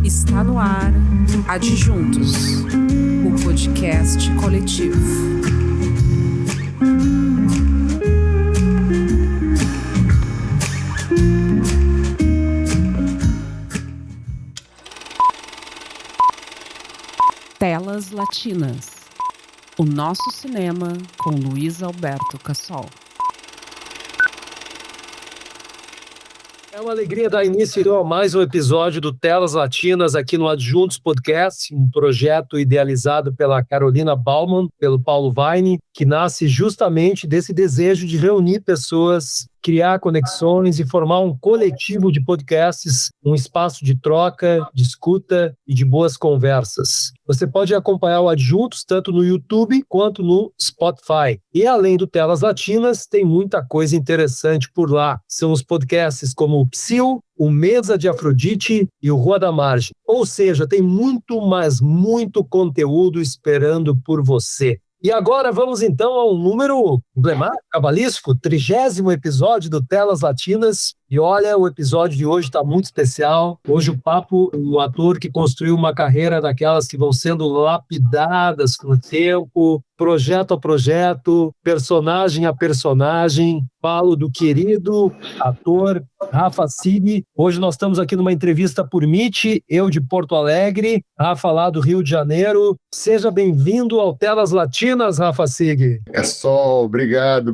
Está no ar Adjuntos, o podcast coletivo. Telas Latinas, o nosso cinema com Luiz Alberto Cassol. É uma alegria dar início a mais um episódio do Telas Latinas aqui no Adjuntos Podcast, um projeto idealizado pela Carolina Baumann, pelo Paulo Vaini, que nasce justamente desse desejo de reunir pessoas, criar conexões e formar um coletivo de podcasts, um espaço de troca, de escuta e de boas conversas. Você pode acompanhar o Adjuntos tanto no YouTube quanto no Spotify. E além do Telas Latinas, tem muita coisa interessante por lá. São os podcasts como o Psil, o Mesa de Afrodite e o Rua da Margem. Ou seja, tem muito, mas muito conteúdo esperando por você. E agora vamos então ao número emblemático, cabalístico, 30º episódio do Telas Latinas. E olha, o episódio de hoje está muito especial. Hoje o papo, um ator que construiu uma carreira daquelas que vão sendo lapidadas com o tempo, projeto a projeto, personagem a personagem. Falo do querido ator Rafa Sig. Hoje nós estamos aqui numa entrevista por Meet, eu de Porto Alegre, Rafa lá do Rio de Janeiro. Seja bem-vindo ao Telas Latinas, Rafa Sig. Cassol, obrigado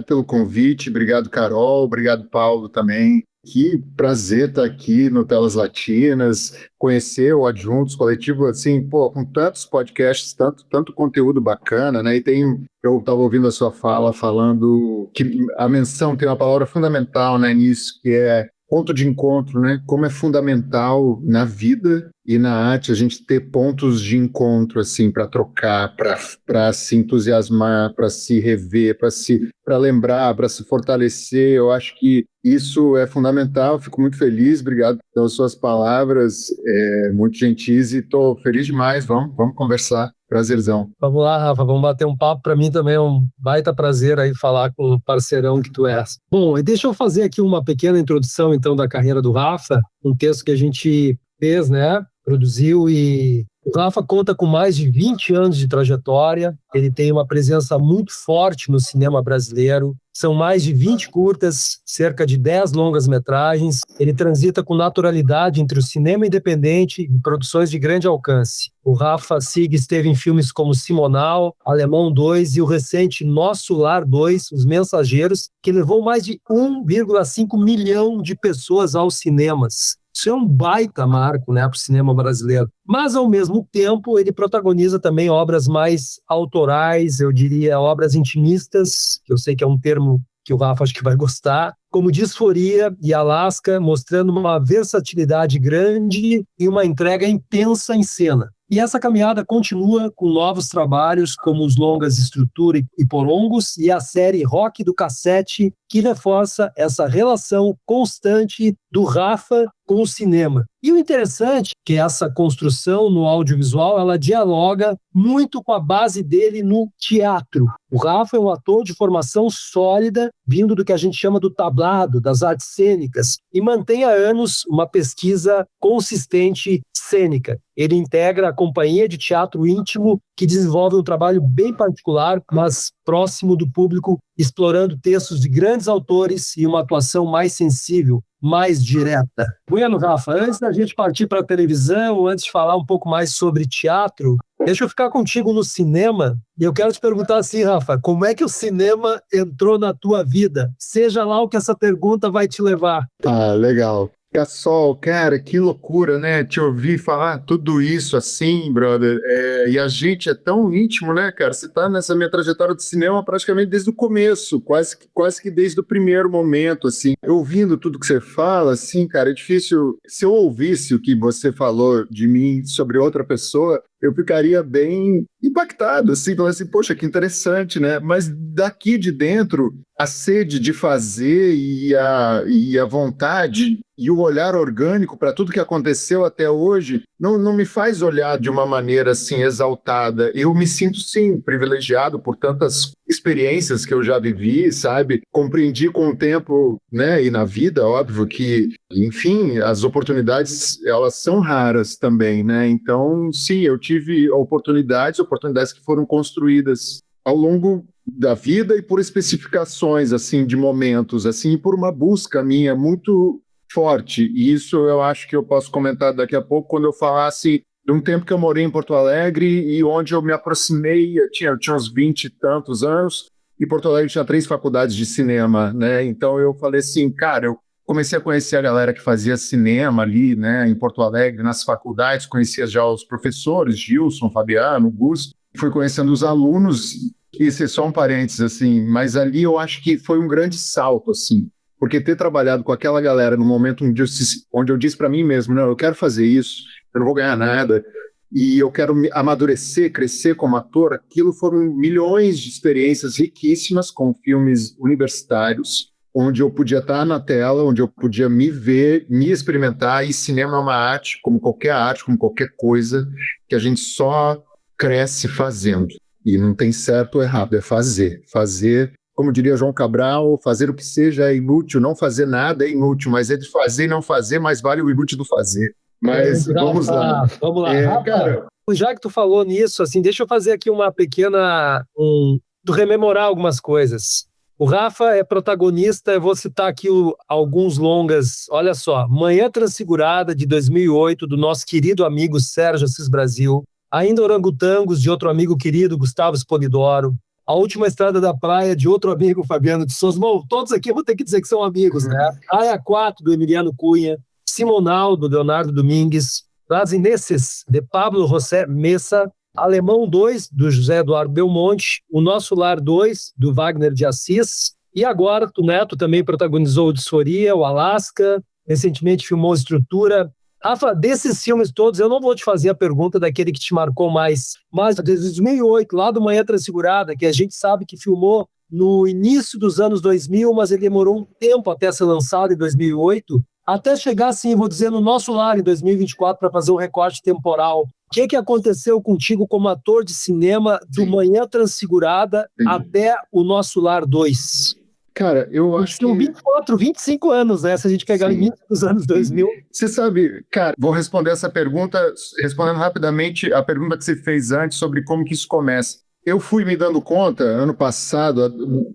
pelo convite, obrigado Carol, obrigado Paulo também. Que prazer estar aqui no Telas Latinas, conhecer o Adjuntos Coletivo, assim, com tantos podcasts, tanto conteúdo bacana, né? Eu estava ouvindo a sua fala falando que a menção tem uma palavra fundamental, né, nisso, que é ponto de encontro, né? Como é fundamental na vida e na arte a gente ter pontos de encontro, assim, para trocar, para se entusiasmar, para se rever, para lembrar, para se fortalecer. Eu acho que isso é fundamental. Fico muito feliz, obrigado pelas suas palavras, muito gentis, e estou feliz demais. Vamos conversar. Prazerzão. Vamos lá, Rafa, vamos bater um papo. Para mim também é um baita prazer aí falar com o parceirão que tu és. Bom, e deixa eu fazer aqui uma pequena introdução, então, da carreira do Rafa, um texto que a gente fez, né, produziu, e o Rafa conta com mais de 20 anos de trajetória, ele tem uma presença muito forte no cinema brasileiro, são mais de 20 curtas, cerca de 10 longas-metragens, ele transita com naturalidade entre o cinema independente e produções de grande alcance. O Rafa Sig esteve em filmes como Simonal, Alemão 2 e o recente Nosso Lar 2, Os Mensageiros, que levou mais de 1,5 milhão de pessoas aos cinemas. Isso é um baita marco, né, para o cinema brasileiro. Mas, ao mesmo tempo, ele protagoniza também obras mais autorais, eu diria obras intimistas, que eu sei que é um termo que o Rafa acho que vai gostar, como Disforia e Alaska, mostrando uma versatilidade grande e uma entrega intensa em cena. E essa caminhada continua com novos trabalhos, como os longas Estrutura e Porongos e a série Rock do Cassete, que reforça essa relação constante do Rafa com o cinema. E o interessante é que essa construção no audiovisual, ela dialoga muito com a base dele no teatro. O Rafa é um ator de formação sólida, vindo do que a gente chama do tablado, das artes cênicas, e mantém há anos uma pesquisa consistente cênica. Ele integra a companhia de teatro íntimo, que desenvolve um trabalho bem particular, mas próximo do público, explorando textos de grandes autores e uma atuação mais sensível, mais direta. Bueno, Rafa, antes da gente partir para a televisão, antes de falar um pouco mais sobre teatro, deixa eu ficar contigo no cinema, e eu quero te perguntar assim, Rafa, como é que o cinema entrou na tua vida? Seja lá o que essa pergunta vai te levar. Ah, legal. Cassol, cara, que loucura, né? Te ouvir falar tudo isso assim, brother. E a gente é tão íntimo, né, cara? Você tá nessa minha trajetória de cinema praticamente desde o começo, quase que desde o primeiro momento, assim. Eu ouvindo tudo que você fala, assim, cara, é difícil. Se eu ouvisse o que você falou de mim sobre outra pessoa, eu ficaria bem impactado, assim, falando assim, poxa, que interessante, né? Mas daqui de dentro, a sede de fazer e a vontade e o olhar orgânico para tudo que aconteceu até hoje não me faz olhar de uma maneira assim exaltada. Eu me sinto, sim, privilegiado por tantas experiências que eu já vivi, sabe? Compreendi com o tempo, né? E na vida, óbvio que, enfim, as oportunidades, elas são raras também, né? Então, sim, eu tive oportunidades que foram construídas ao longo da vida e por especificações, assim, de momentos, assim, e por uma busca minha muito forte. E isso eu acho que eu posso comentar daqui a pouco, quando eu falasse de um tempo que eu morei em Porto Alegre e onde eu me aproximei, eu tinha uns 20 e tantos anos, e Porto Alegre tinha 3 faculdades de cinema, né? Então eu falei assim, cara, eu comecei a conhecer a galera que fazia cinema ali, né, em Porto Alegre, nas faculdades, conhecia já os professores, Gilson, Fabiano, Gus, fui conhecendo os alunos. Isso é só um parênteses, assim, mas ali eu acho que foi um grande salto, assim, porque ter trabalhado com aquela galera no momento onde eu disse para mim mesmo, não, eu quero fazer isso, eu não vou ganhar nada, e eu quero me amadurecer, crescer como ator, aquilo foram milhões de experiências riquíssimas com filmes universitários, onde eu podia estar na tela, onde eu podia me ver, me experimentar, e cinema é uma arte, como qualquer coisa, que a gente só cresce fazendo. E não tem certo ou errado, é fazer. Fazer, como diria João Cabral, fazer o que seja é inútil, não fazer nada é inútil, mas entre fazer e não fazer, mais vale o inútil do fazer. Mas vamos lá. Vamos lá. Rafa, Cara, já que tu falou nisso, assim, deixa eu fazer aqui uma pequena... rememorar algumas coisas. O Rafa é protagonista, eu vou citar aqui alguns longas. Olha só, Manhã Transfigurada, de 2008, do nosso querido amigo Sérgio Assis Brasil. Ainda Orangotangos, de outro amigo querido, Gustavo Spolidoro. A Última Estrada da Praia, de outro amigo, Fabiano de Souza. Bom, todos aqui eu vou ter que dizer que são amigos, né? Aia 4, do Emiliano Cunha. Simonal, do Leonardo Domingues. Las Ineses, de Pablo José Mesa. Alemão 2, do José Eduardo Belmonte. O Nosso Lar 2, do Wagner de Assis. E agora, o Neto também protagonizou o Disforia, o Alasca. Recentemente filmou Estrutura. Rafa, desses filmes todos, eu não vou te fazer a pergunta daquele que te marcou mais, mas desde 2008, lá do Manhã Transfigurada, que a gente sabe que filmou no início dos anos 2000, mas ele demorou um tempo até ser lançado em 2008, até chegar, assim, vou dizer, no Nosso Lar, em 2024, para fazer um recorte temporal. O que aconteceu contigo como ator de cinema do Manhã Transfigurada até o Nosso Lar 2? cara, eu acho que... 24, 25 anos, né? Se a gente pegar o início dos anos 2000. Você sabe, cara, vou responder essa pergunta, respondendo rapidamente a pergunta que você fez antes sobre como que isso começa. Eu fui me dando conta, ano passado,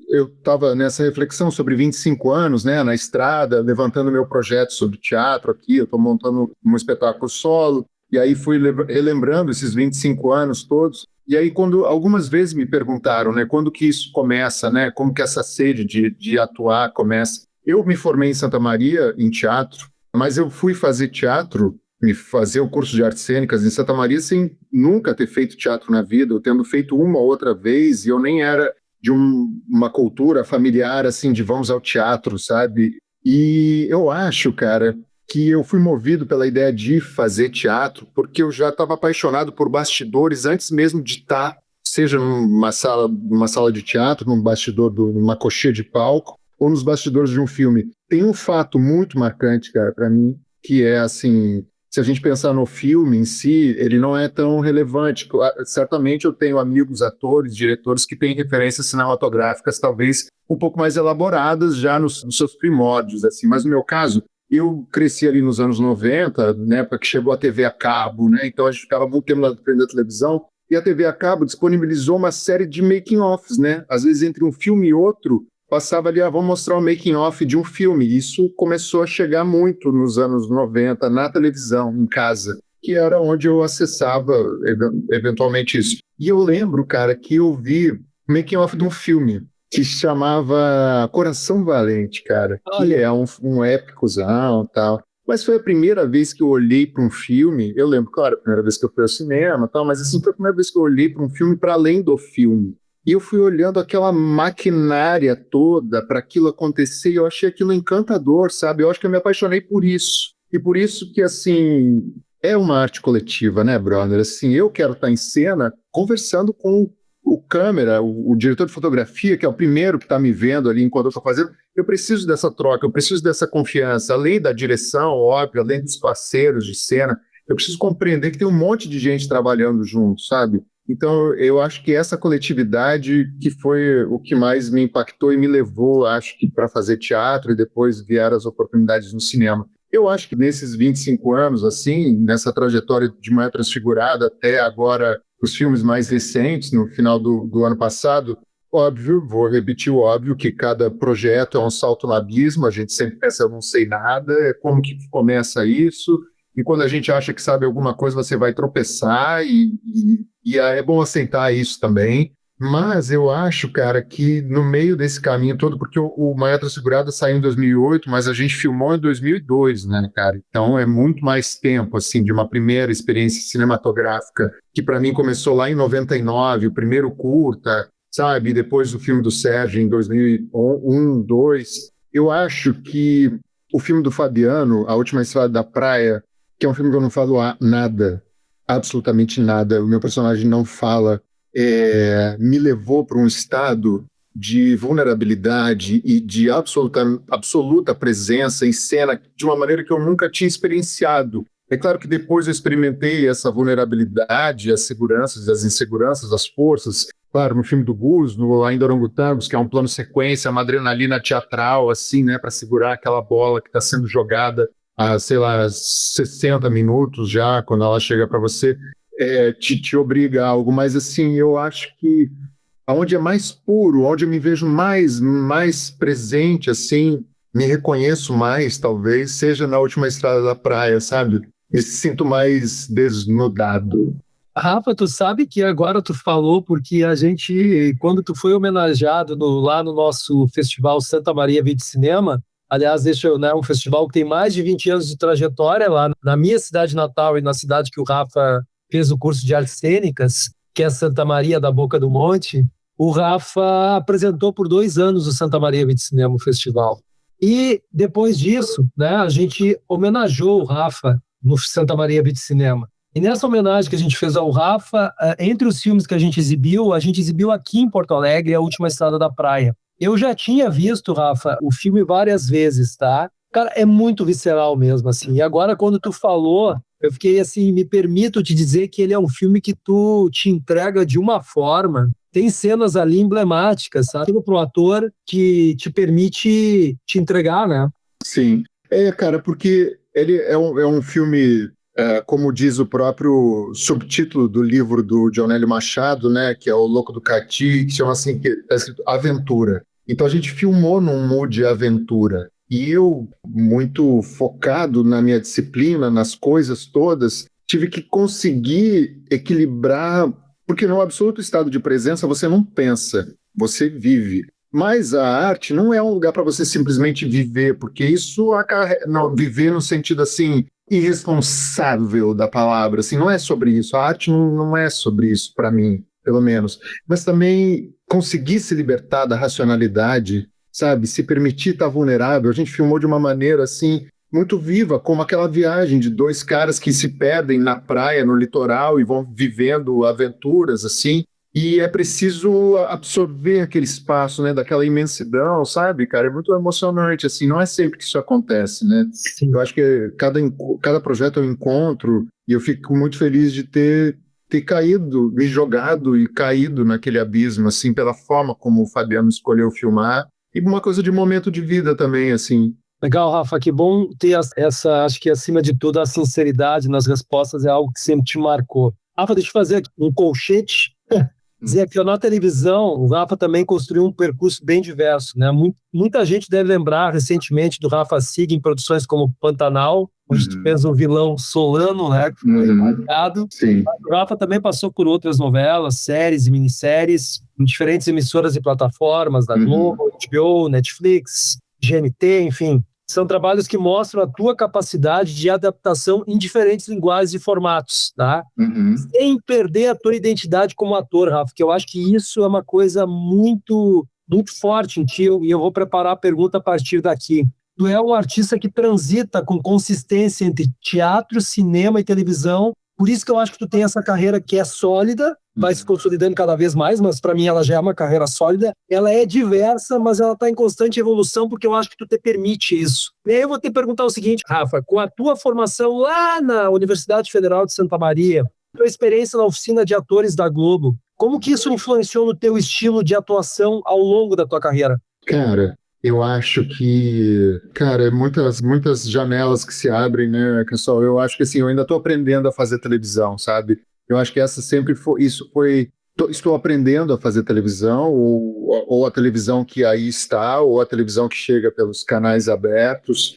eu estava nessa reflexão sobre 25 anos, né, na estrada, levantando meu projeto sobre teatro aqui, eu estou montando um espetáculo solo, e aí fui relembrando esses 25 anos todos. E aí, quando algumas vezes me perguntaram, né, quando que isso começa, né, como que essa sede de atuar começa. Eu me formei em Santa Maria, em teatro, mas eu fui fazer teatro, me fazer o curso de artes cênicas em Santa Maria sem nunca ter feito teatro na vida, eu tendo feito uma ou outra vez, e eu nem era de uma cultura familiar, assim, de vamos ao teatro, sabe? E eu acho, cara, que eu fui movido pela ideia de fazer teatro, porque eu já estava apaixonado por bastidores antes mesmo de estar, seja numa sala de teatro, num bastidor, numa coxinha de palco, ou nos bastidores de um filme. Tem um fato muito marcante, cara, para mim, que é assim, se a gente pensar no filme em si, ele não é tão relevante. Certamente eu tenho amigos, atores, diretores que têm referências cinematográficas talvez um pouco mais elaboradas já nos seus primórdios, assim, mas no meu caso, eu cresci ali nos anos 90, na época que chegou a TV a cabo, né? Então a gente ficava muito tempo na frente da televisão, e a TV a cabo disponibilizou uma série de making-offs, né? Às vezes entre um filme e outro, passava ali, vamos mostrar um making-off de um filme. Isso começou a chegar muito nos anos 90, na televisão, em casa, que era onde eu acessava eventualmente isso. E eu lembro, cara, que eu vi o making-off de um filme que chamava Coração Valente, cara, que é um épicozão e tal. Mas foi a primeira vez que eu olhei para um filme, eu lembro, claro, a primeira vez que eu fui ao cinema e tal, mas assim, foi a primeira vez que eu olhei para um filme para além do filme. E eu fui olhando aquela maquinária toda para aquilo acontecer e eu achei aquilo encantador, sabe? Eu acho que eu me apaixonei por isso. E por isso que, assim, é uma arte coletiva, né, brother? Assim, eu quero estar em cena conversando com o câmera, o diretor de fotografia, que é o primeiro que está me vendo ali enquanto eu estou fazendo. Eu preciso dessa troca, eu preciso dessa confiança, além da direção, óbvio, além dos parceiros de cena, eu preciso compreender que tem um monte de gente trabalhando junto, sabe? Então, eu acho que essa coletividade que foi o que mais me impactou e me levou, acho que, para fazer teatro e depois vieram as oportunidades no cinema. Eu acho que nesses 25 anos, assim, nessa trajetória de Manhã Transfigurada até agora, os filmes mais recentes, no final do ano passado, óbvio, vou repetir o óbvio, que cada projeto é um salto no abismo, a gente sempre pensa, eu não sei nada, como que começa isso? E quando a gente acha que sabe alguma coisa, você vai tropeçar, e é bom aceitar isso também. Mas eu acho, cara, que no meio desse caminho todo, porque o Manhã Transfigurada saiu em 2008, mas a gente filmou em 2002, né, cara? Então é muito mais tempo, assim, de uma primeira experiência cinematográfica, que para mim começou lá em 99, o primeiro curta, sabe? Depois do filme do Sérgio em 2001, 2002. Eu acho que o filme do Fabiano, A Última Estrada da Praia, que é um filme que eu não falo nada, absolutamente nada, o meu personagem não fala, me levou para um estado de vulnerabilidade e de absoluta presença em cena de uma maneira que eu nunca tinha experienciado. É claro que depois eu experimentei essa vulnerabilidade, as seguranças, as inseguranças, as forças. Claro, no filme do Gus, no Ainda Orangotangos, que é um plano sequência, uma adrenalina teatral, assim, né, para segurar aquela bola que está sendo jogada há, sei lá, 60 minutos já, quando ela chega para você. Te obriga a algo, mas assim, eu acho que aonde é mais puro, onde eu me vejo mais presente, assim, me reconheço mais, talvez, seja na Última Estrada da Praia, sabe? Me sinto mais desnudado. Rafa, tu sabe que agora tu falou, porque a gente, quando tu foi homenageado lá no nosso festival Santa Maria Vídeo Cinema, aliás, né, um festival que tem mais de 20 anos de trajetória lá na minha cidade natal e na cidade que o Rafa fez o curso de artes cênicas, que é Santa Maria da Boca do Monte. O Rafa apresentou por 2 anos o Santa Maria Vídeo Cinema, o festival. E depois disso, né, a gente homenageou o Rafa no Santa Maria Vídeo Cinema. E nessa homenagem que a gente fez ao Rafa, entre os filmes que a gente exibiu aqui em Porto Alegre A Última Estrada da Praia. Eu já tinha visto, Rafa, o filme várias vezes, tá? Cara, é muito visceral mesmo, assim. E agora, quando tu falou, eu fiquei assim, me permito te dizer que ele é um filme que tu te entrega de uma forma, tem cenas ali emblemáticas, sabe? Para o ator que te permite te entregar, né? Sim. Cara, porque ele é um filme, como diz o próprio subtítulo do livro do Dionélio Machado, né, que é O Louco do Cati, que chama assim, que é escrito Aventura. Então a gente filmou num mood aventura. E eu, muito focado na minha disciplina, nas coisas todas, tive que conseguir equilibrar, porque no absoluto estado de presença você não pensa, você vive. Mas a arte não é um lugar para você simplesmente viver, porque isso não, viver no sentido assim irresponsável da palavra, assim, não é sobre isso. A arte não é sobre isso para mim, pelo menos. Mas também conseguir se libertar da racionalidade, sabe? Se permitir estar vulnerável. A gente filmou de uma maneira assim muito viva, como aquela viagem de 2 caras que se perdem na praia, no litoral e vão vivendo aventuras assim. E é preciso absorver aquele espaço, né, daquela imensidão, sabe, cara? É muito emocionante, assim, não é sempre que isso acontece, né? Sim. Eu acho que cada projeto é um encontro e eu fico muito feliz de ter caído, me jogado e caído naquele abismo, assim, pela forma como o Fabiano escolheu filmar e uma coisa de momento de vida também, assim. Legal, Rafa, que bom ter essa, acho que acima de tudo, a sinceridade nas respostas é algo que sempre te marcou. Rafa, deixa eu fazer aqui um colchete. Dizer que na televisão, o Rafa também construiu um percurso bem diverso, né? Muita gente deve lembrar recentemente do Rafa Sig em produções como Pantanal, onde tu fez um vilão Solano, né? Que foi marcado. Sim. O Rafa também passou por outras novelas, séries e minisséries, em diferentes emissoras e plataformas da Globo, HBO, Netflix, GNT, enfim. São trabalhos que mostram a tua capacidade de adaptação em diferentes linguagens e formatos, tá? Sem perder a tua identidade como ator, Rafa, que eu acho que isso é uma coisa muito, muito forte em ti, e eu vou preparar a pergunta a partir daqui. tu é um artista que transita com consistência entre teatro, cinema e televisão. Por isso que eu acho que tu tem essa carreira que é sólida, vai se consolidando cada vez mais, mas para mim ela já é uma carreira sólida. Ela é diversa, mas ela está em constante evolução, porque eu acho que tu te permite isso. E aí eu vou te perguntar o seguinte, Rafa, com a tua formação lá na Universidade Federal de Santa Maria, tua experiência na oficina de atores da Globo, como que isso influenciou no teu estilo de atuação ao longo da tua carreira? Cara, eu acho que, cara, muitas janelas que se abrem, né, pessoal? Eu acho que assim, eu ainda estou aprendendo a fazer televisão, sabe? Eu acho que essa sempre foi, estou aprendendo a fazer televisão, ou a televisão que aí está, ou a televisão que chega pelos canais abertos.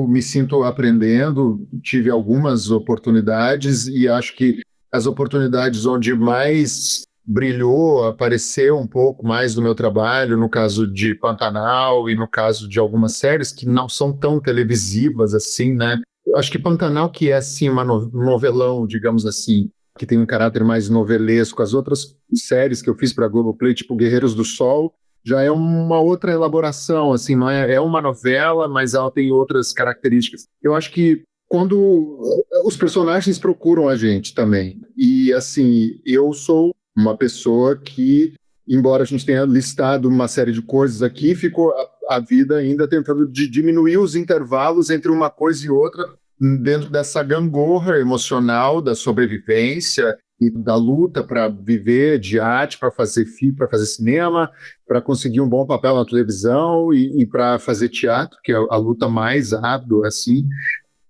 Me sinto aprendendo, tive algumas oportunidades e acho que as oportunidades onde mais brilhou, apareceu um pouco mais do meu trabalho, no caso de Pantanal e no caso de algumas séries que não são tão televisivas assim, né? Eu acho que Pantanal, que é assim uma novelão, digamos assim, que tem um caráter mais novelesco, as outras séries que eu fiz para a Globoplay, tipo Guerreiros do Sol, já é uma outra elaboração, assim, não é uma novela, mas ela tem outras características. Eu acho que quando os personagens procuram a gente também, e assim, eu sou uma pessoa que, embora a gente tenha listado uma série de coisas aqui, ficou a vida ainda tentando diminuir os intervalos entre uma coisa e outra dentro dessa gangorra emocional da sobrevivência e da luta para viver de arte, para fazer filme, para fazer cinema, para conseguir um bom papel na televisão e para fazer teatro, que é a luta mais árdua, assim.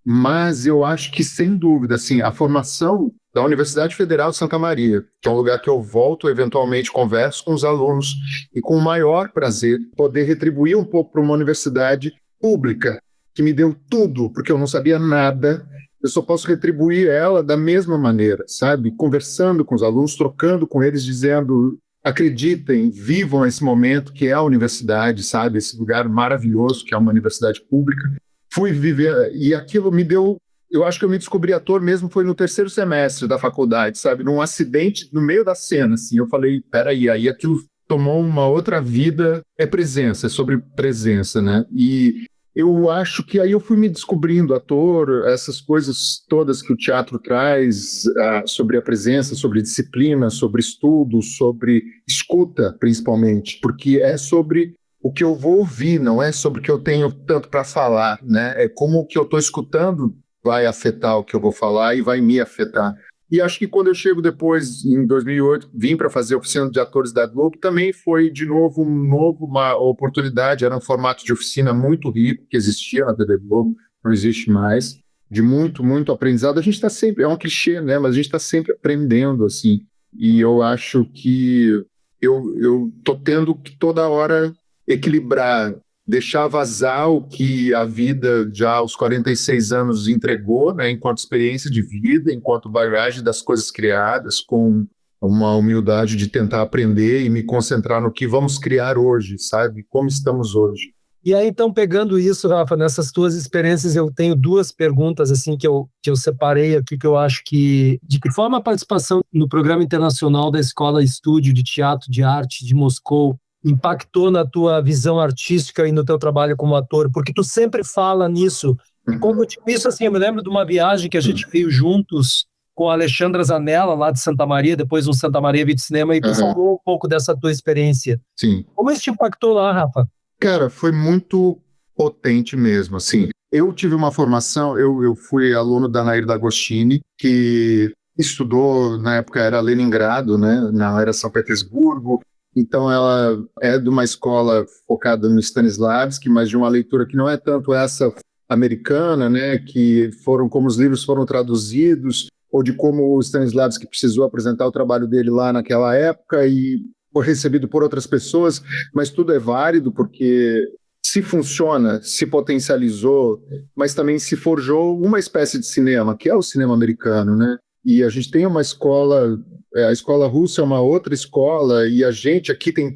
Mas eu acho que, sem dúvida, assim, a formação da Universidade Federal de Santa Maria, que é um lugar que eu volto, eventualmente converso com os alunos e com o maior prazer poder retribuir um pouco para uma universidade pública, que me deu tudo, porque eu não sabia nada, eu só posso retribuir ela da mesma maneira, sabe? Conversando com os alunos, trocando com eles, dizendo, acreditem, vivam esse momento que é a universidade, sabe? Esse lugar maravilhoso que é uma universidade pública. Fui viver, e aquilo me deu, eu acho que eu me descobri ator mesmo, foi no terceiro semestre da faculdade, sabe? Num acidente no meio da cena, assim, eu falei, peraí, aí aquilo tomou uma outra vida, é presença, é sobre presença, né? E eu acho que aí eu fui me descobrindo ator, essas coisas todas que o teatro traz, sobre a presença, sobre disciplina, sobre estudo, sobre escuta, principalmente, porque é sobre o que eu vou ouvir, não é sobre o que eu tenho tanto para falar, né? É como o que eu estou escutando vai afetar o que eu vou falar e vai me afetar. E acho que quando eu chego depois, em 2008, vim para fazer a oficina de atores da Globo, também foi de novo uma oportunidade, era um formato de oficina muito rico que existia na TV Globo, não existe mais, de muito, muito aprendizado. A gente está sempre, é um clichê, né? Mas a gente está sempre aprendendo, assim. E eu acho que eu tô tendo que toda hora equilibrar, deixar vazar o que a vida já aos 46 anos entregou, né, enquanto experiência de vida, enquanto bagagem das coisas criadas, com uma humildade de tentar aprender e me concentrar no que vamos criar hoje, sabe? Como estamos hoje. E aí, então, pegando isso, Rafa, nessas tuas experiências, eu tenho duas perguntas assim que eu separei aqui, que eu acho que... De que forma a participação no Programa Internacional da Escola Estúdio de Teatro de Arte de Moscou impactou na tua visão artística e no teu trabalho como ator? Porque tu sempre fala nisso. Como isso, assim, eu me lembro de uma viagem que a gente fez juntos com a Alexandra Zanella, lá de Santa Maria, depois no Santa Maria Vídeo Cinema, e tu falou um pouco dessa tua experiência. Sim. Como isso te impactou lá, Rafa? Cara, foi muito potente mesmo, assim. Eu tive uma formação, eu fui aluno da Nair D'Agostini, que estudou, na época era Leningrado, né, era São Petersburgo. Então ela é de uma escola focada no Stanislavski, mas de uma leitura que não é tanto essa americana, né, que foram como os livros foram traduzidos, ou de como o Stanislavski precisou apresentar o trabalho dele lá naquela época e foi recebido por outras pessoas, mas tudo é válido porque se funciona, se potencializou, mas também se forjou uma espécie de cinema, que é o cinema americano, né? E a gente tem uma escola, a escola russa é uma outra escola, e a gente aqui tem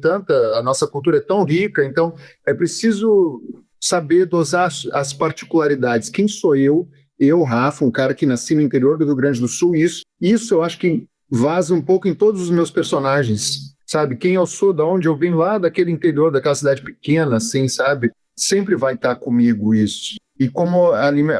a nossa cultura é tão rica, então é preciso saber dosar as particularidades. Quem sou eu, Rafa, um cara que nasci no interior do Rio Grande do Sul, isso eu acho que vaza um pouco em todos os meus personagens, sabe? Quem eu sou, de onde eu vim lá, daquele interior, daquela cidade pequena, assim, sabe? sempre vai estar comigo isso. E como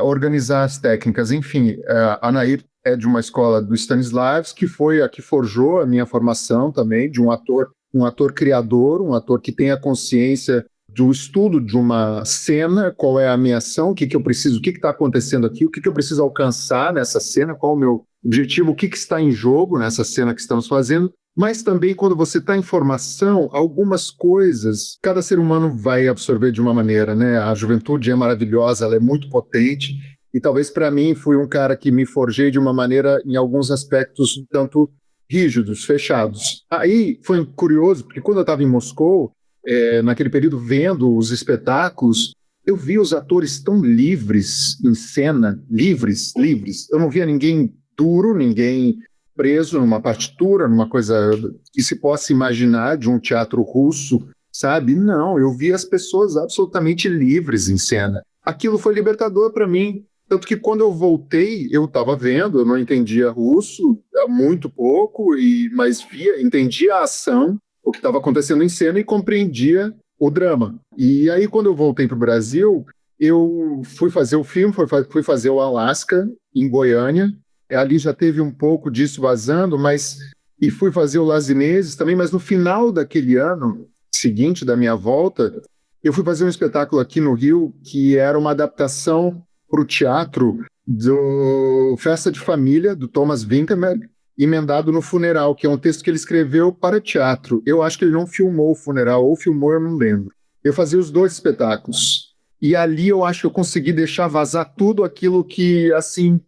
organizar as técnicas, enfim, a Nair é de uma escola do Stanislavski, que foi a que forjou a minha formação também, de um ator criador, um ator que tem a consciência do estudo de uma cena, qual é a minha ação, o que eu preciso, o que está acontecendo aqui, o que eu preciso alcançar nessa cena, qual é o meu objetivo, o que está em jogo nessa cena que estamos fazendo. Mas também, quando você está em formação, algumas coisas, cada ser humano vai absorver de uma maneira, né? A juventude é maravilhosa, ela é muito potente, e talvez para mim fui um cara que me forjei de uma maneira, em alguns aspectos, um tanto rígidos, fechados. Aí foi curioso, porque quando eu estava em Moscou, naquele período, vendo os espetáculos, eu vi os atores tão livres em cena, livres. Eu não via ninguém duro, ninguém preso numa partitura, numa coisa que se possa imaginar de um teatro russo, sabe? Não, eu vi as pessoas absolutamente livres em cena. Aquilo foi libertador para mim, tanto que quando eu voltei, eu estava vendo, eu não entendia russo, muito pouco, mas entendia a ação, o que estava acontecendo em cena e compreendia o drama. E aí, quando eu voltei para o Brasil, eu fui fazer o filme, fui fazer o Alasca, em Goiânia. Ali já teve um pouco disso vazando, e fui fazer o Las Inês também, mas no final daquele ano seguinte da minha volta, eu fui fazer um espetáculo aqui no Rio que era uma adaptação para o teatro do Festa de Família, do Thomas Vinterberg, emendado no Funeral, que é um texto que ele escreveu para teatro. Eu acho que ele não filmou o Funeral, ou filmou, eu não lembro. Eu fazia os dois espetáculos. E ali eu acho que eu consegui deixar vazar tudo aquilo que, assim,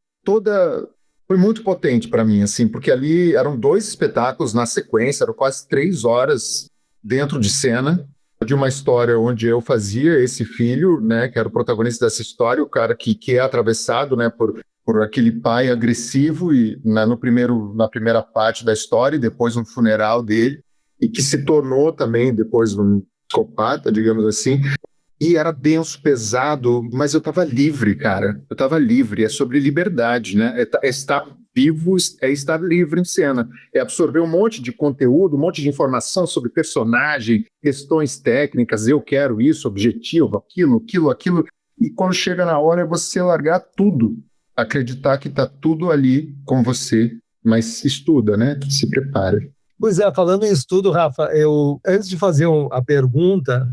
foi muito potente para mim, assim, porque ali eram 2 espetáculos na sequência, eram quase 3 horas dentro de cena, de uma história onde eu fazia esse filho, né, que era o protagonista dessa história, o cara que é atravessado, né, por aquele pai agressivo e na primeira parte da história e depois no funeral dele, e que se tornou também depois um psicopata, digamos assim. E era denso, pesado, mas eu estava livre, cara. Eu estava livre. É sobre liberdade, né? É estar vivo, é estar livre em cena. É absorver um monte de conteúdo, um monte de informação sobre personagem, questões técnicas. Eu quero isso, objetivo, aquilo. E quando chega na hora é você largar tudo. Acreditar que está tudo ali com você. Mas estuda, né? Se prepara. Pois é, falando em estudo, Rafa, antes de fazer a pergunta,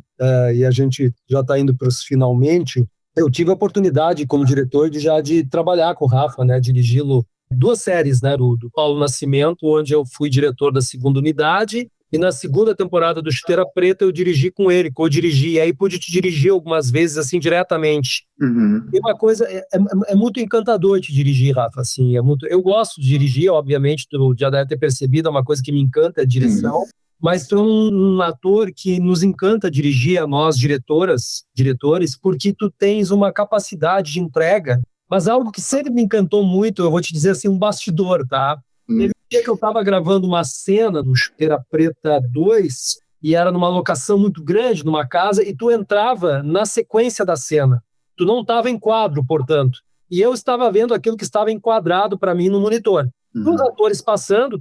e a gente já está indo para os finalmente, eu tive a oportunidade, como diretor, de trabalhar com o Rafa, né, dirigi-lo 2 séries, né, do Paulo Nascimento, onde eu fui diretor da 2ª unidade, e na 2ª temporada do Chuteira Preta eu dirigi com ele, co-dirigi, e aí pude te dirigir algumas vezes, assim, diretamente. Uhum. E uma coisa, é muito encantador te dirigir, Rafa, assim, eu gosto de dirigir, obviamente, tu já deve ter percebido, é uma coisa que me encanta, é a direção, mas tu é um ator que nos encanta dirigir a nós, diretores, porque tu tens uma capacidade de entrega, mas algo que sempre me encantou muito, eu vou te dizer assim, um bastidor, tá? Teve um dia que eu estava gravando uma cena no Chuteira Preta 2, e era numa locação muito grande, numa casa, e tu entrava na sequência da cena. Tu não estava em quadro, portanto. E eu estava vendo aquilo que estava enquadrado para mim no monitor. Os atores passando,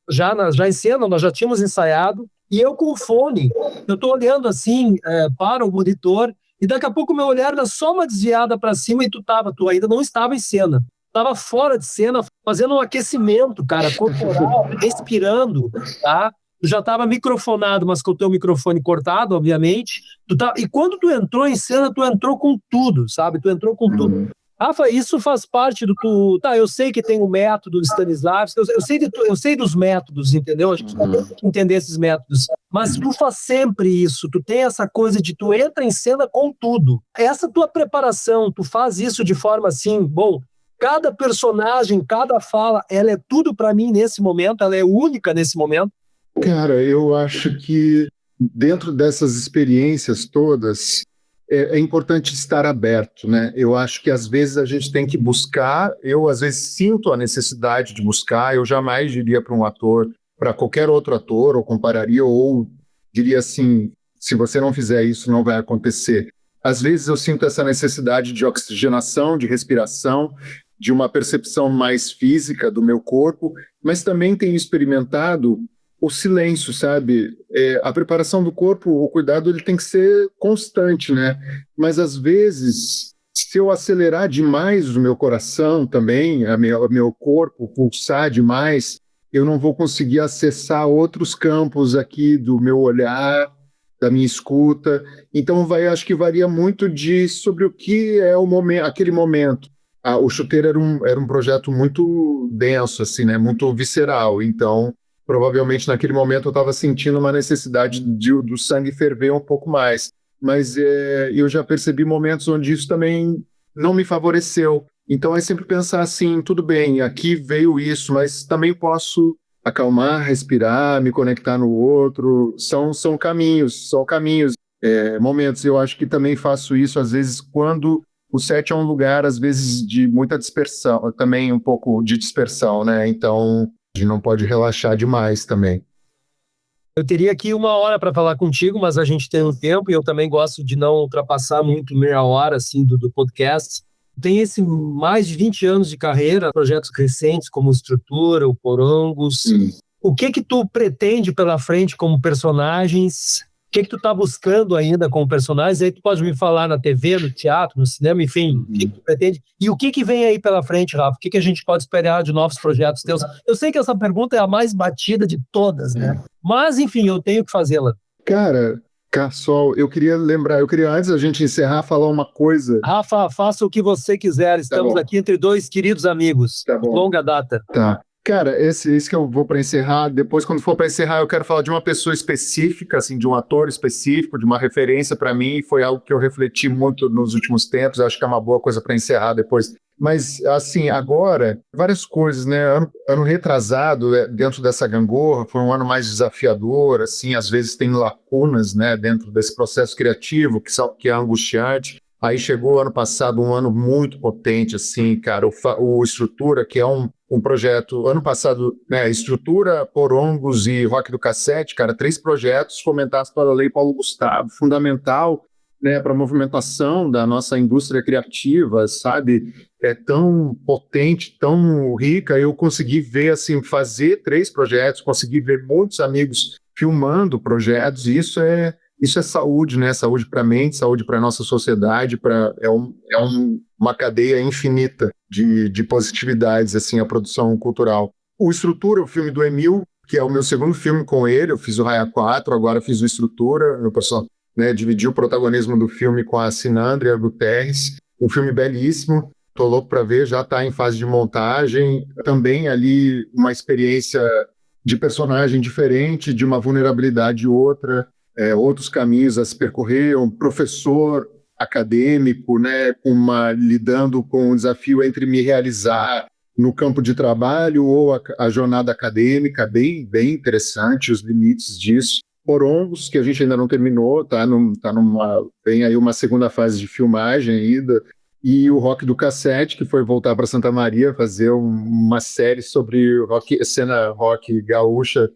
já em cena, nós já tínhamos ensaiado, e eu com o fone, eu estou olhando assim para o monitor, e daqui a pouco meu olhar era só uma desviada para cima e tu ainda não estava em cena. Estava fora de cena, fazendo um aquecimento, cara, corporal, respirando, tá? Tu já estava microfonado, mas com o teu microfone cortado, obviamente. E quando tu entrou em cena, tu entrou com tudo, sabe? Tu entrou com tudo. Rafa, isso faz parte do tu. Tá, eu sei que tem o método de Stanislavski, eu sei dos métodos, entendeu? A gente tem que entender esses métodos. Mas tu faz sempre isso, tu tem essa coisa de tu entra em cena com tudo. Essa tua preparação, tu faz isso de forma assim, bom, cada personagem, cada fala, ela é tudo para mim nesse momento, ela é única nesse momento. Cara, eu acho que dentro dessas experiências todas, é importante estar aberto, né? Eu acho que às vezes a gente tem que buscar, eu às vezes sinto a necessidade de buscar, eu jamais diria para um ator, para qualquer outro ator, ou compararia, ou diria assim, se você não fizer isso, não vai acontecer. Às vezes eu sinto essa necessidade de oxigenação, de respiração, de uma percepção mais física do meu corpo, mas também tenho experimentado o silêncio, sabe? A preparação do corpo, o cuidado, ele tem que ser constante, né? Mas às vezes, se eu acelerar demais o meu coração também, meu corpo pulsar demais, eu não vou conseguir acessar outros campos aqui do meu olhar, da minha escuta. Então, acho que varia muito sobre o que é o momento, aquele momento. O Chuteiro era um projeto muito denso, assim, né? Muito visceral. Então, provavelmente naquele momento eu estava sentindo uma necessidade do sangue ferver um pouco mais. Mas eu já percebi momentos onde isso também não me favoreceu. Então é sempre pensar assim, tudo bem, aqui veio isso, mas também posso acalmar, respirar, me conectar no outro. São caminhos, momentos. Eu acho que também faço isso às vezes quando o set é um lugar, às vezes, de muita dispersão, também um pouco de dispersão, né? Então a gente não pode relaxar demais também. Eu teria aqui 1 hora para falar contigo, mas a gente tem um tempo e eu também gosto de não ultrapassar muito meia hora assim, do podcast. Tem mais de 20 anos de carreira, projetos recentes como Estrutura, o Porongos. O que tu pretende pela frente como personagens? O que tu tá buscando ainda como personagens? Aí tu pode me falar na TV, no teatro, no cinema, enfim, o que tu pretende? E o que vem aí pela frente, Rafa? O que a gente pode esperar de novos projetos teus? Eu sei que essa pergunta é a mais batida de todas, né? Mas, enfim, eu tenho que fazê-la. Cara, Cassol, eu queria antes da gente encerrar, falar uma coisa. Rafa, faça o que você quiser. Estamos aqui entre dois queridos amigos. Tá bom. Longa data. Tá. Cara, esse que eu vou para encerrar. Depois, quando for para encerrar, eu quero falar de uma pessoa específica, assim, de um ator específico, de uma referência para mim. Foi algo que eu refleti muito nos últimos tempos. Acho que é uma boa coisa para encerrar depois. Mas, assim, agora, várias coisas, né? Ano retrasado, dentro dessa gangorra, foi um ano mais desafiador, assim, às vezes tem lacunas, né, dentro desse processo criativo, que é angustiante. Aí chegou ano passado um ano muito potente, assim, cara, o Estrutura, que é um projeto, ano passado, né, Estrutura, Porongos e Rock do Cassete, cara, 3 projetos fomentados pela Lei Paulo Gustavo, fundamental, né, para a movimentação da nossa indústria criativa, sabe? É tão potente, tão rica. Eu consegui ver, assim, fazer 3 projetos, consegui ver muitos amigos filmando projetos, e isso é saúde, né? Saúde para a mente, saúde para a nossa sociedade, uma cadeia infinita de positividades, assim, a produção cultural. O Estrutura, o filme do Emil, que é o meu segundo filme com ele, eu fiz o Raia 4, agora fiz o Estrutura, meu pessoal, né, dividi o protagonismo do filme com a Sinandria Guterres, um filme belíssimo, tô louco para ver, já está em fase de montagem, também ali uma experiência de personagem diferente, de uma vulnerabilidade outra, outros caminhos a se percorrer, um professor acadêmico, né, lidando com o desafio entre me realizar no campo de trabalho ou a jornada acadêmica, bem interessante, os limites disso. Porongos, que a gente ainda não terminou, vem aí uma segunda fase de filmagem ainda, e o Rock do Cassete, que foi voltar para Santa Maria, fazer uma série sobre cena rock gaúcha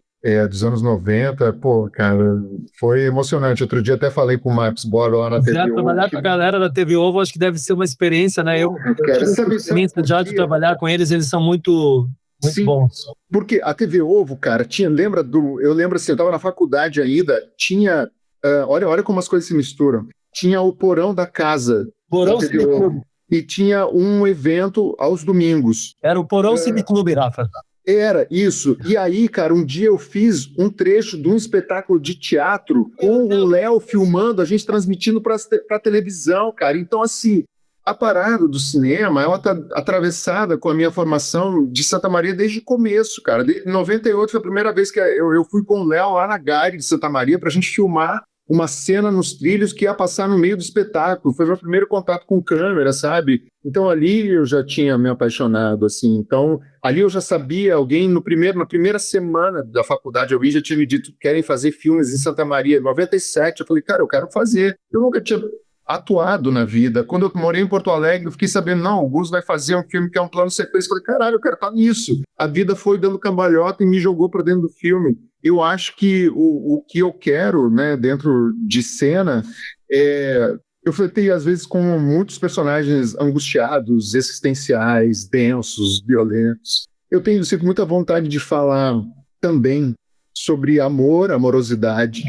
dos anos 90. Pô, cara, foi emocionante. Outro dia até falei com o Marcos Borba lá na TV Ovo. Trabalhar com a galera da TV Ovo, acho que deve ser uma experiência, né? Eu tive a experiência já de trabalhar com eles, eles são muito bons. Porque a TV Ovo, cara, eu lembro assim, eu estava na faculdade ainda, tinha, olha como as coisas se misturam, tinha o Porão da Casa, Porão Cine Clube. E tinha um evento aos domingos. Era o Porão Cine Clube, Rafa. Era isso. E aí, cara, um dia eu fiz um trecho de um espetáculo de teatro com o Léo filmando, a gente transmitindo para televisão, cara. Então, assim, a parada do cinema, ela tá atravessada com a minha formação de Santa Maria desde o começo, cara. Em 98 foi a primeira vez que eu fui com o Léo lá na Gare de Santa Maria pra gente filmar uma cena nos trilhos que ia passar no meio do espetáculo. Foi meu primeiro contato com câmera, sabe? Então ali eu já tinha me apaixonado, assim. Então ali eu já sabia, na primeira semana da faculdade, alguém já tinha me dito que querem fazer filmes em Santa Maria. Em 97, eu falei, cara, eu quero fazer. Eu nunca tinha atuado na vida. Quando eu morei em Porto Alegre, eu fiquei sabendo, não, o Gus vai fazer um filme que é um plano sequência. Eu falei, caralho, eu quero estar nisso. A vida foi dando cambalhota e me jogou para dentro do filme. Eu acho que o que eu quero, né, dentro de cena, eu flertei às vezes com muitos personagens angustiados, existenciais, densos, violentos. Eu sinto muita vontade de falar também sobre amor, amorosidade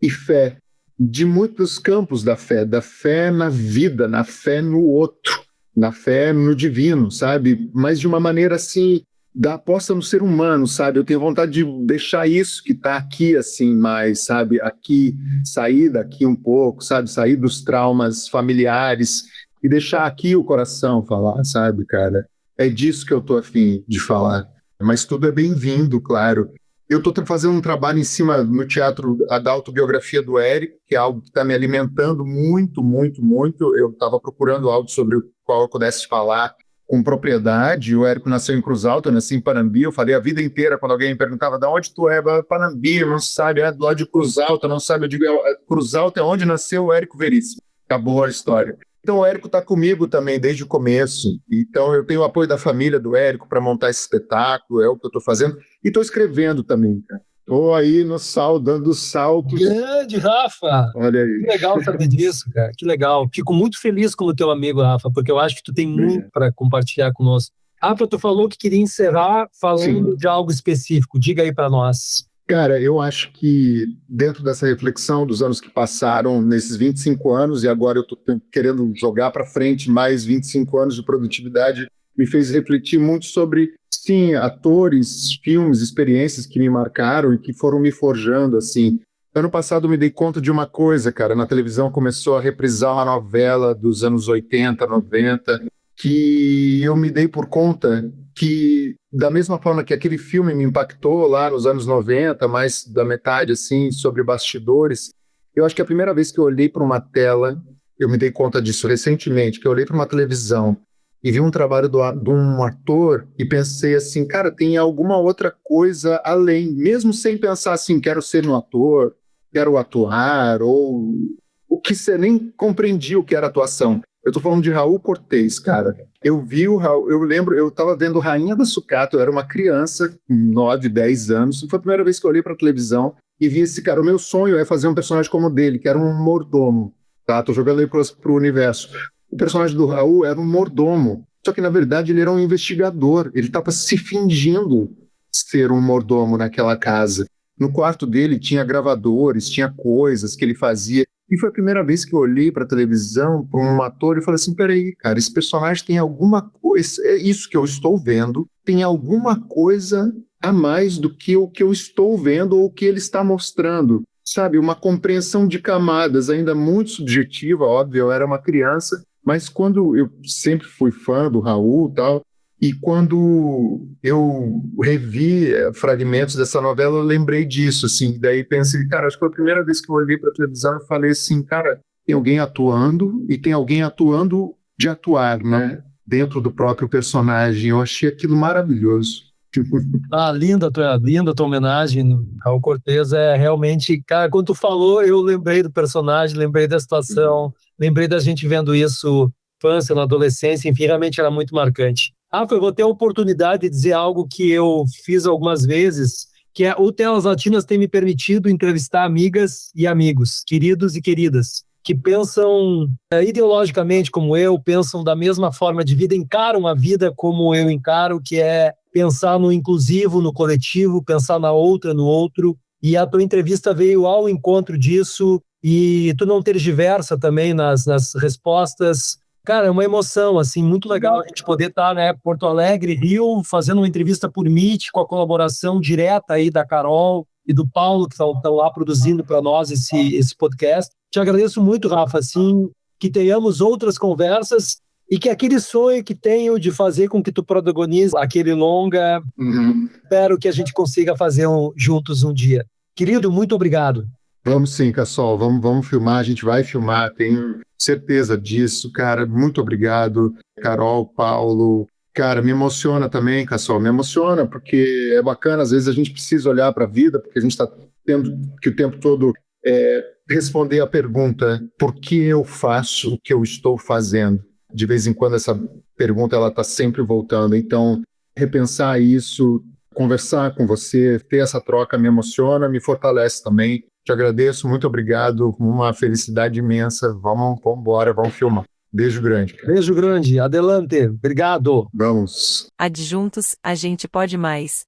e fé, de muitos campos da fé na vida, na fé no outro, na fé no divino, sabe? Mas de uma maneira assim, da aposta no ser humano, sabe? Eu tenho vontade de deixar isso que está aqui, assim, mais, sabe? Aqui, sair daqui um pouco, sabe? Sair dos traumas familiares e deixar aqui o coração falar, sabe, cara? É disso que eu tô afim de falar. Mas tudo é bem-vindo, claro. Eu estou fazendo um trabalho em cima no teatro da autobiografia do Érico, que é algo que está me alimentando muito, muito, muito. Eu estava procurando algo sobre o qual eu pudesse falar com propriedade. O Érico nasceu em Cruz Alta, eu nasci em Panambi. Eu falei a vida inteira, quando alguém me perguntava de onde tu é, Panambi, não sabe, é do lado de Cruz Alta, não sabe. Eu digo, Cruz Alta é onde nasceu o Érico Veríssimo. Acabou a história. Então o Érico está comigo também desde o começo. Então eu tenho o apoio da família do Érico para montar esse espetáculo, é o que eu estou fazendo. E estou escrevendo também, cara. Estou aí no sal, dando saltos. Grande, Rafa! Olha aí. Que legal saber disso, cara. Que legal. Fico muito feliz como teu amigo, Rafa, porque eu acho que tu tem muito para compartilhar conosco. Rafa, tu falou que queria encerrar falando de algo específico. Diga aí para nós. Cara, eu acho que dentro dessa reflexão dos anos que passaram, nesses 25 anos, e agora eu estou querendo jogar para frente mais 25 anos de produtividade, me fez refletir muito sobre, sim, atores, filmes, experiências que me marcaram e que foram me forjando, assim. Ano passado eu me dei conta de uma coisa, cara, na televisão começou a reprisar uma novela dos anos 80, 90, que eu me dei por conta que, da mesma forma que aquele filme me impactou lá nos anos 90, mais da metade, assim, sobre bastidores, eu acho que a primeira vez que eu olhei para uma tela, eu me dei conta disso recentemente, que eu olhei para uma televisão e vi um trabalho de um ator e pensei assim, cara, tem alguma outra coisa além, mesmo sem pensar assim, quero ser um ator, quero atuar, ou o que você nem compreendia o que era atuação. Eu tô falando de Raul Cortez, cara. Eu vi o Raul, eu lembro, eu tava vendo Rainha da Sucata, eu era uma criança, com 9, 10 anos, foi a primeira vez que eu olhei pra televisão e vi esse cara. O meu sonho é fazer um personagem como o dele, que era um mordomo, tá? Tô jogando ele pro universo. O personagem do Raul era um mordomo, só que na verdade ele era um investigador, ele tava se fingindo ser um mordomo naquela casa. No quarto dele tinha gravadores, tinha coisas que ele fazia. E foi a primeira vez que eu olhei para a televisão, para um ator, e falei assim, peraí, cara, esse personagem tem alguma coisa, é isso que eu estou vendo, tem alguma coisa a mais do que o que eu estou vendo ou o que ele está mostrando. Sabe, uma compreensão de camadas ainda muito subjetiva, óbvio, eu era uma criança, mas quando eu sempre fui fã do Raul e tal, e quando eu revi fragmentos dessa novela, eu lembrei disso, assim. Daí pensei, cara, acho que foi a primeira vez que eu olhei para a televisão e falei assim, cara, tem alguém atuando e tem alguém atuando de atuar, né? Dentro do próprio personagem. Eu achei aquilo maravilhoso. Ah, linda a tua homenagem ao Cortez. É realmente, cara, quando tu falou, eu lembrei do personagem, lembrei da situação, lembrei da gente vendo isso infância, na adolescência, enfim, realmente era muito marcante. Rafa, eu vou ter a oportunidade de dizer algo que eu fiz algumas vezes, que é o Telas Latinas tem me permitido entrevistar amigas e amigos, queridos e queridas, que pensam ideologicamente como eu, pensam da mesma forma de vida, encaram a vida como eu encaro, que é pensar no inclusivo, no coletivo, pensar na outra, no outro. E a tua entrevista veio ao encontro disso e tu não tergiversa também nas respostas. Cara, é uma emoção, assim, muito legal a gente poder estar, né, Porto Alegre, Rio, fazendo uma entrevista por Meet, com a colaboração direta aí da Carol e do Paulo, que estão lá produzindo para nós esse podcast. Te agradeço muito, Rafa, assim, que tenhamos outras conversas e que aquele sonho que tenho de fazer com que tu protagonize aquele longa, espero que a gente consiga fazer juntos um dia. Querido, muito obrigado. Vamos sim, Cassol, vamos filmar, a gente vai filmar, tenho certeza disso, cara, muito obrigado, Carol, Paulo, cara, me emociona também, Cassol, me emociona, porque é bacana, às vezes a gente precisa olhar para a vida, porque a gente está tendo que o tempo todo responder a pergunta, por que eu faço o que eu estou fazendo? De vez em quando essa pergunta, ela está sempre voltando, então repensar isso, conversar com você, ter essa troca me emociona, me fortalece também. Te agradeço, muito obrigado, uma felicidade imensa. Vamos embora, vamos filmar. Beijo grande. Beijo grande, adelante, obrigado. Vamos. Adjuntos, a gente pode mais.